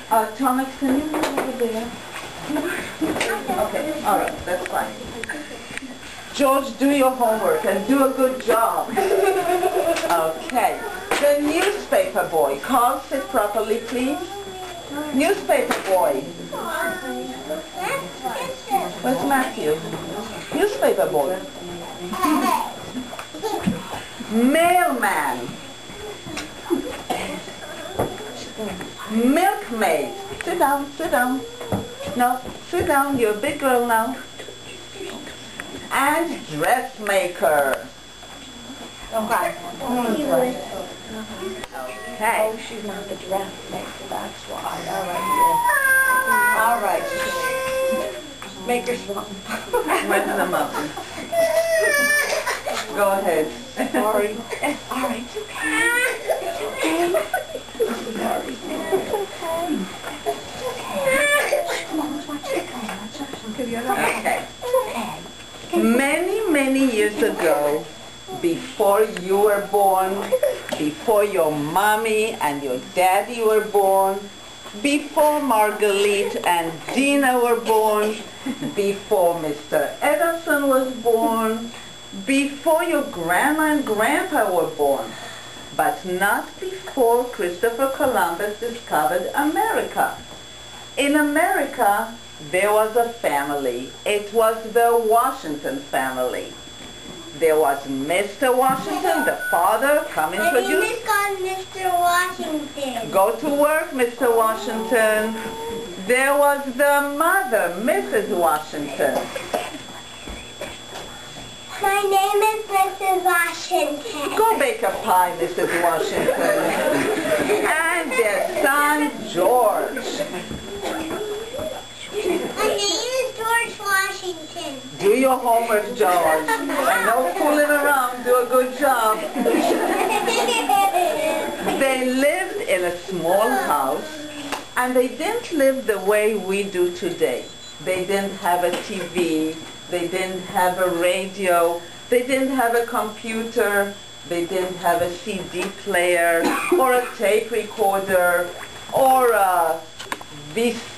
Thomas, can you move over there? Okay, all right, that's fine. George, do your homework and do a good job. Okay. The newspaper boy. Carl, sit properly, please. Newspaper boy. Where's Matthew? Newspaper boy. Mailman. Milkmaid. Sit down, sit down. No, sit down. You're a big girl now. And dressmaker. Okay. Okay. Oh, she's not the dressmaker, that's why. All right, yeah. All right. Make her smile. Went in the mountain. Go ahead. Sorry. All right, it's okay. It's okay. Sorry. It's okay. It's okay. Come on, let's watch the game. Let's watch some TV. Okay. It's okay. Many years ago, before you were born, before your mommy and your daddy were born, before Marguerite and Dina were born, before Mr. Edison was born, before your grandma and grandpa were born, but not before Christopher Columbus discovered America. In America, there was a family. It was the Washington family. There was Mr. Washington, the father. Come introduce. My name is called Mr. Washington. Go to work, Mr. Washington. There was the mother, Mrs. Washington. My name is Mrs. Washington. Go bake a pie, Mrs. Washington. And their son, George. My name is George Washington. Do your homework, George. And no fooling around. Do a good job. They lived in a small house, and they didn't live the way we do today. They didn't have a TV. They didn't have a radio. They didn't have a computer. They didn't have a CD player or a tape recorder or a VCR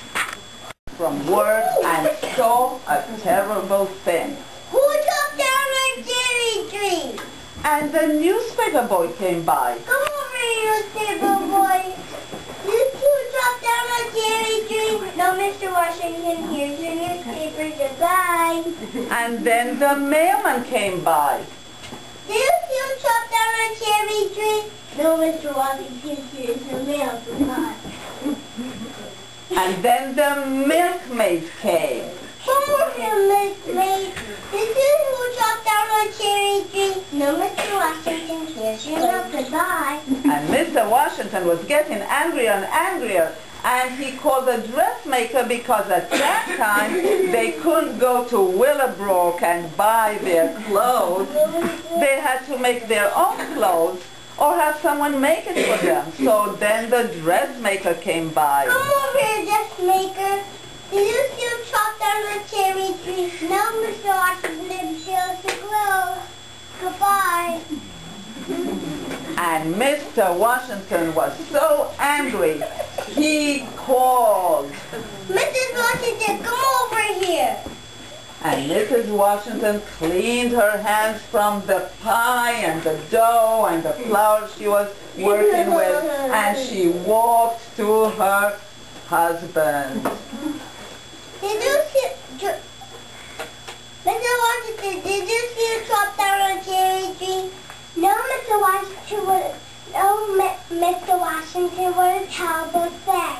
from work, and saw a terrible thing. Who took down my cherry tree? And the newspaper boy came by. Come over here, newspaper boy. You two chopped down my cherry tree. No, Mr. Washington, here's your newspaper. Goodbye. And then the mailman came by. You two chopped down my cherry tree. No, Mr. Washington, here's your mail. Goodbye. And then the milkmaid came. Come over here, milkmaid. This is who chopped down my cherry tree. No, Mr. Washington, here's your milk. Goodbye. And Mr. Washington was getting angrier and angrier. And he called the dressmaker because at that time they couldn't go to Willowbrook and buy their clothes. They had to make their own clothes or have someone make it for them. So then the dressmaker came by. Come over here, dressmaker. Did you still chop down the cherry tree? No, Mr. Washington, here's the clothes. Goodbye. And Mr. Washington was so angry, he called. Mrs. Washington, come over here. And Mrs. Washington cleaned her hands from the pie and the dough and the flour she was working with, and she walked to her husband. Did you see, Mr. Washington, did you see you chop down a cherry tree? No, Mr. Washington, Mr. Washington, what a terrible thing.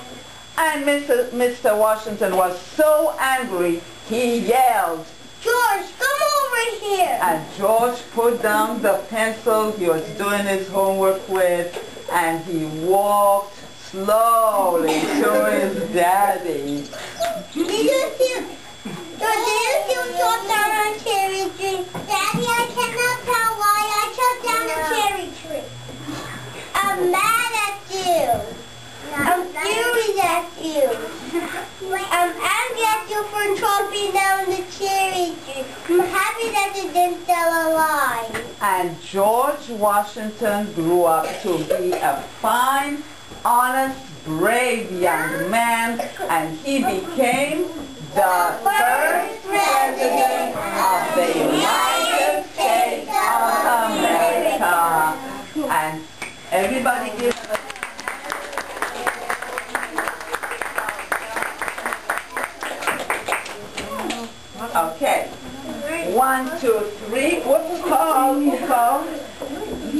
And Mr. Washington was so angry, he yelled. George, come over here. And George put down the pencil he was doing his homework with, and he walked slowly to his daddy. Did you see chop down a cherry tree? Daddy, I cannot tell why I chopped down a cherry tree. I'm mad at you. I'm furious at you. I'm angry at you for chopping down the cherry tree. I'm happy that you didn't tell a lie. And George Washington grew up to be a fine, honest, brave young man, and he became the first president of the United States of America. And everybody give him a okay. 1, 2, 3. Whoops, call.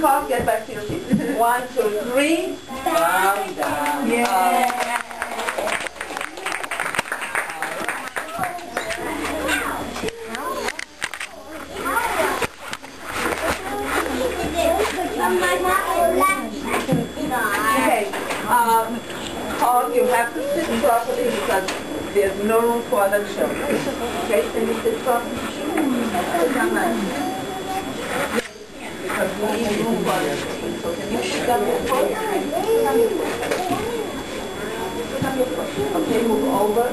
Call, get back to your seat. 1, 2, 3. Down, down. Yeah. Okay. Paul, you have to sit properly because there's no room for other children. Okay, can you sit properly? Because we need room for other children. So can you sit up your foot? Okay, move over.